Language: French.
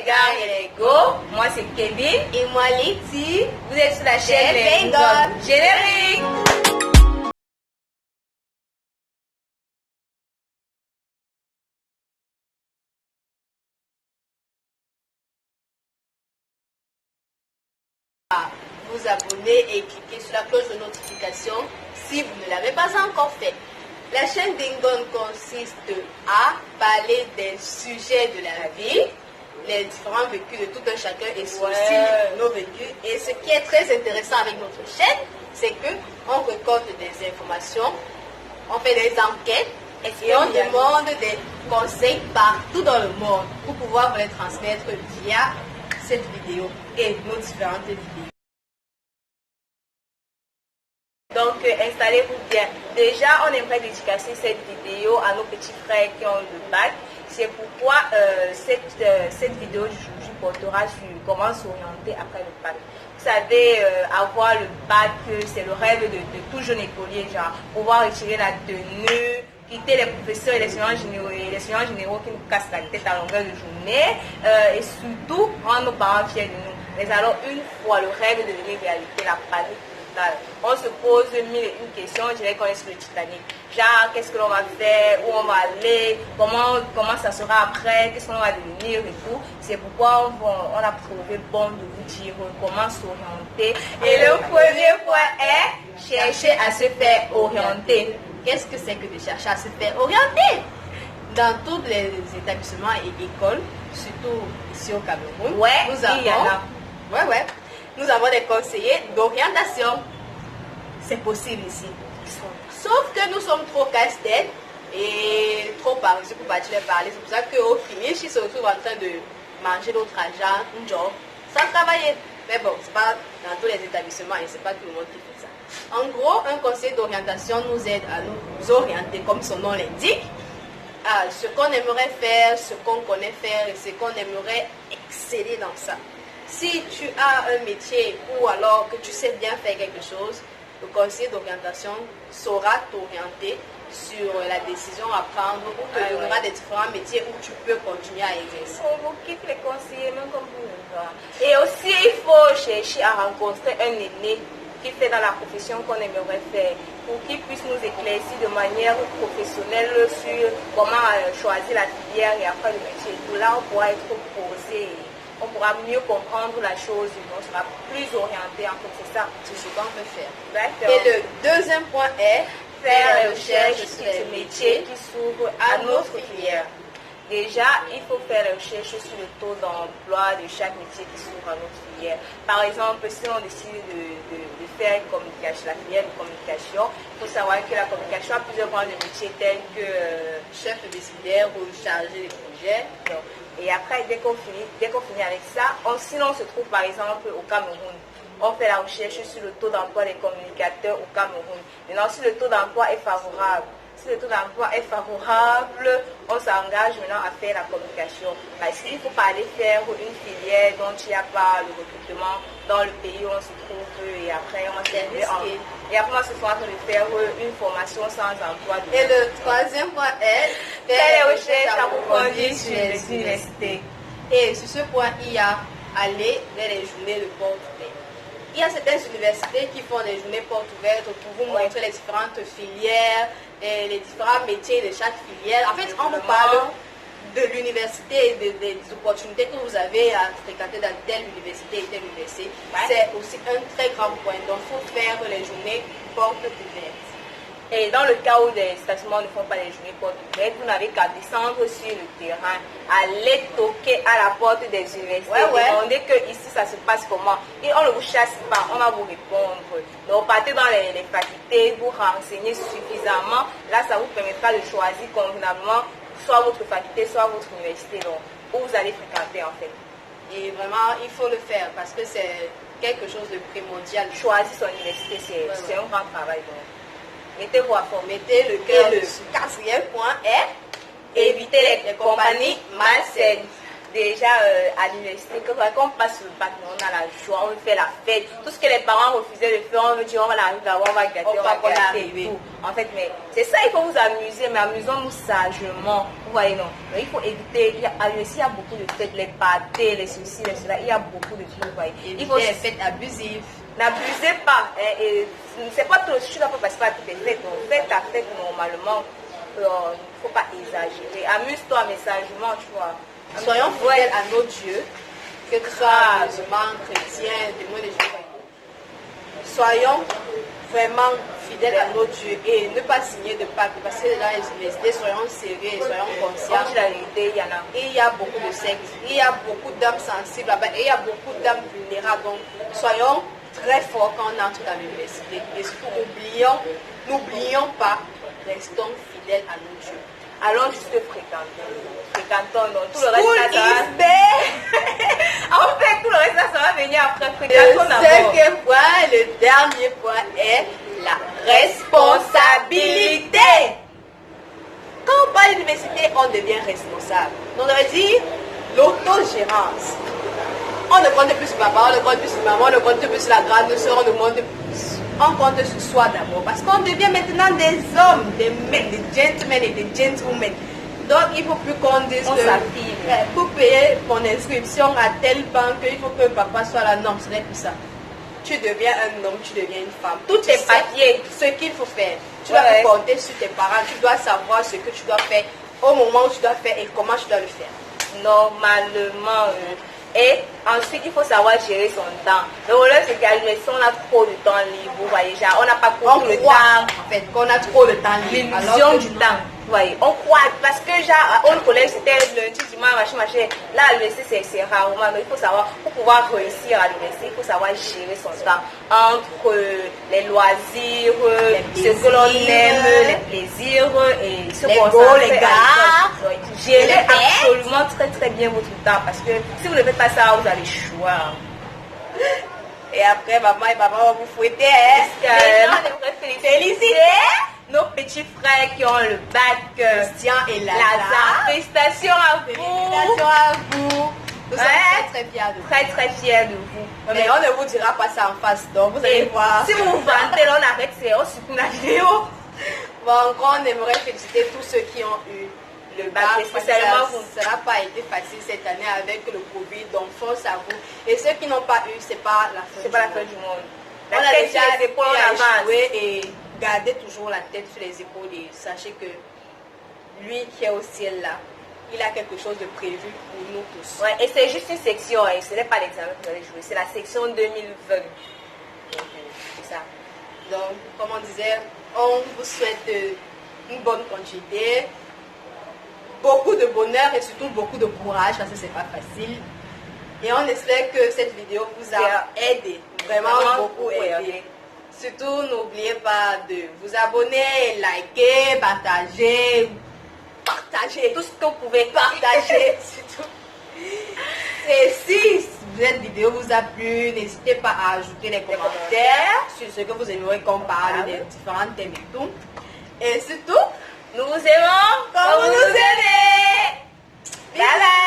les gars et les go. Moi c'est Kevin. Et moi Letty. Vous êtes sur la chaîne Bengon. Générique. Vous abonner et cliquer sur la cloche de notification si vous ne l'avez pas encore fait. La chaîne Bengon consiste à parler des sujets de la vie, les différents vécus de tout un chacun et aussi nos vécus. Et ce qui est très intéressant avec notre chaîne, c'est que on récolte des informations, on fait des enquêtes et on demande des conseils partout dans le monde pour pouvoir vous les transmettre via cette vidéo et nos différentes vidéos. Donc installez-vous bien. Déjà, on aimerait dédicacer cette vidéo à nos petits frères qui ont le bac. C'est pourquoi cette vidéo aujourd'hui portera sur comment s'orienter après le bac. Vous savez, avoir le bac, c'est le rêve de tout jeune écolier, genre pouvoir retirer la tenue, quitter les professeurs et les enseignants généraux qui nous cassent la tête à longueur de journée et surtout rendre nos parents fiers de nous. Mais alors, une fois le rêve devenu réalité, la panique, on se pose mille et une questions, je dirais qu'on est sur le Titanic. Genre, qu'est-ce que l'on va faire, où on va aller, comment ça sera après, qu'est-ce qu'on va devenir et tout. C'est pourquoi on a trouvé bon de vous dire comment s'orienter. Et le premier point est chercher à se faire orienter. Qu'est-ce que c'est que de chercher à se faire orienter? Dans tous les établissements et écoles, surtout ici au Cameroun, nous avons des conseillers d'orientation. C'est possible ici. Sauf que nous sommes trop casse-tête et trop paresseux pour partir les parler. C'est pour ça qu'au finish, ils se retrouvent en train de manger notre argent, un job, sans travailler. Mais bon, c'est pas dans tous les établissements et c'est pas tout le monde qui fait ça. En gros, un conseiller d'orientation nous aide à nous orienter, comme son nom l'indique, à ce qu'on aimerait faire, ce qu'on connaît faire et ce qu'on aimerait exceller dans ça. Si tu as un métier ou alors que tu sais bien faire quelque chose, le conseiller d'orientation saura t'orienter sur la décision à prendre ou te donnera des différents métiers où tu peux continuer à exercer. On vous quitte les conseillers, même comme vous. Et aussi, il faut chercher à rencontrer un aîné qui fait dans la profession qu'on aimerait faire pour qu'il puisse nous éclaircir de manière professionnelle sur comment choisir la filière et après le métier. Tout là, on pourra être posé. On pourra mieux comprendre la chose, on sera plus orienté en fait, c'est ça. C'est ce qu'on peut faire. D'accord. Et le deuxième point est faire la recherche sur les métiers qui s'ouvrent à notre filière. Déjà, il faut faire la recherche sur le taux d'emploi de chaque métier qui s'ouvre à notre filière. Par exemple, si on décide de faire une communication, la filière de communication, il faut savoir que la communication a plusieurs branches de métiers tels que chef décidaire ou chargé de projet. Et après, dès qu'on finit avec ça, sinon on se trouve par exemple au Cameroun. On fait la recherche sur le taux d'emploi des communicateurs au Cameroun. Maintenant, si le taux d'emploi est favorable, on s'engage maintenant à faire la communication. Parce qu'il ne faut pas aller faire une filière dont il n'y a pas le recrutement dans le pays où on se trouve et après on se trouve en train de faire une formation sans emploi. Et le troisième point est faire les recherches approfondies sur les universités. Et sur ce point, il y a aller vers les journées de portes ouvertes. Il y a certaines universités qui font des journées portes ouvertes pour vous montrer les différentes filières, et les différents métiers de chaque filière. En fait, on vous parle de l'université et des opportunités que vous avez à fréquenter dans telle université et telle université. C'est aussi un très grand point. Donc, il faut faire les journées portes ouvertes. Et dans le cas où des établissements ne font pas les journées portes ouvertes, vous n'avez qu'à descendre sur le terrain, aller toquer à la porte des universités, demander que ici ça se passe comment. Et on ne vous chasse pas, on va vous répondre. Donc partez dans les facultés, vous renseignez suffisamment. Là, ça vous permettra de choisir convenablement soit votre faculté, soit votre université, donc, où vous allez fréquenter en fait. Et vraiment, il faut le faire parce que c'est quelque chose de primordial. Choisir son université, c'est un grand travail. Donc. Mettez-vous à fond. Mettez le cœur. Et le quatrième point est éviter les compagnies malsaines. déjà à l'université, quand on passe le bac, on a la joie, on fait la fête. Tout ce que les parents refusaient de faire, on veut dire on va l'arriver là, on va gâter, on va gâter. En fait, mais c'est ça, il faut vous amuser, mais amusons-nous sagement. Vous voyez, non? Mais il faut éviter, à l'université, il y a beaucoup de fêtes, les pâtés, les ceci, les cela, il y a beaucoup de trucs, vous voyez. Il faut des fêtes abusives. N'abusez pas. C'est pas trop, si tu ne dois pas passer par toutes les fêtes, donc fais ta fête normalement. Il ne faut pas exagérer. Amuse-toi, mais sagement, tu vois. Soyons fidèles à nos dieux, que ce soit musulmans, chrétiens, témoins de Jéhovah. Soyons vraiment fidèles à nos dieux et ne pas signer de pacte. Parce que dans les universités, soyons sérieux, soyons conscients. La vérité, il y en a. Et il y a beaucoup de sectes, il y a beaucoup d'âmes sensibles là-bas, et il y a beaucoup d'âmes vulnérables. Donc, soyons très forts quand on entre dans l'université. Et surtout, n'oublions pas, restons fidèles à nos dieux. Allons juste fréquentons. Donc, tout le reste, ça va. En fait, tout le reste, ça va venir après. Fréquentons d'abord. Le dernier point est la responsabilité. Quand on parle d'université, on devient responsable. Donc, on veut dire l'autogérance. On ne compte plus sur papa, on ne compte plus sur maman, on ne compte plus sur la grande soeur, on ne compte plus. On compte sur soi d'abord. Parce qu'on devient maintenant des hommes, des mecs, des gentlemen et des gentlewomen. Donc il ne faut plus qu'on dise que pour payer mon inscription à telle banque, il faut que papa soit là. Non, ce n'est plus ça. Tu deviens un homme, tu deviens une femme. Tous tes papiers, ce qu'il faut faire. Tu dois compter sur tes parents, tu dois savoir ce que tu dois faire au moment où tu dois faire et comment tu dois le faire. Normalement. Et ensuite, il faut savoir gérer son temps. Le problème, c'est qu'à l'université, on a trop de temps libre. Vous voyez, genre, on n'a pas trop le temps. En fait, qu'on a trop de temps libre. L'illusion du temps. Vous voyez, on croit. Parce que, genre, au collège, c'était lundi, dimanche, machin. Là, à l'université, c'est rarement. Mais il faut savoir, pour pouvoir réussir à l'université, il faut savoir gérer son temps. Entre les loisirs, ce que l'on aime, les plaisirs et ce qu'on veut, les gars. Gérez absolument très bien votre temps. Parce que si vous ne faites pas ça, vous allez choir. Et après, maman et papa vont vous fouetter. On devrait féliciter nos petits frères qui ont le bac. Christian et Lazare. Félicitations à vous. Félicitations à vous. Nous sommes très fiers de vous. Très fiers de vous. Mais on ne vous dira pas ça en face, donc vous allez voir. Si vous vous vantez, là, on arrête, c'est on supprime la vidéo. Bon, on aimerait féliciter tous ceux qui ont eu le bac. Spécialement vous. Ça n'a pas été facile cette année avec le Covid, donc force à vous. Et ceux qui n'ont pas eu, c'est pas la fin du monde. On a déjà échoué et gardez toujours la tête sur les épaules et sachez que lui qui est au ciel là, il a quelque chose de prévu pour nous tous. Ouais, et c'est juste une section, et ce n'est pas l'examen que vous allez jouer, c'est la section 2020. Donc, c'est ça. Donc, comme on disait, on vous souhaite une bonne continuité, beaucoup de bonheur et surtout beaucoup de courage parce que c'est pas facile. Et on espère que cette vidéo vous a aidé, vraiment beaucoup aidé. Surtout, n'oubliez pas de vous abonner, liker, partager tout ce que vous pouvez partager. Et si cette vidéo vous a plu, n'hésitez pas à ajouter les commentaires sur ce que vous aimeriez qu'on parle des différents thèmes et tout. Et surtout, nous vous aimons comme vous nous aimez. Bye bye.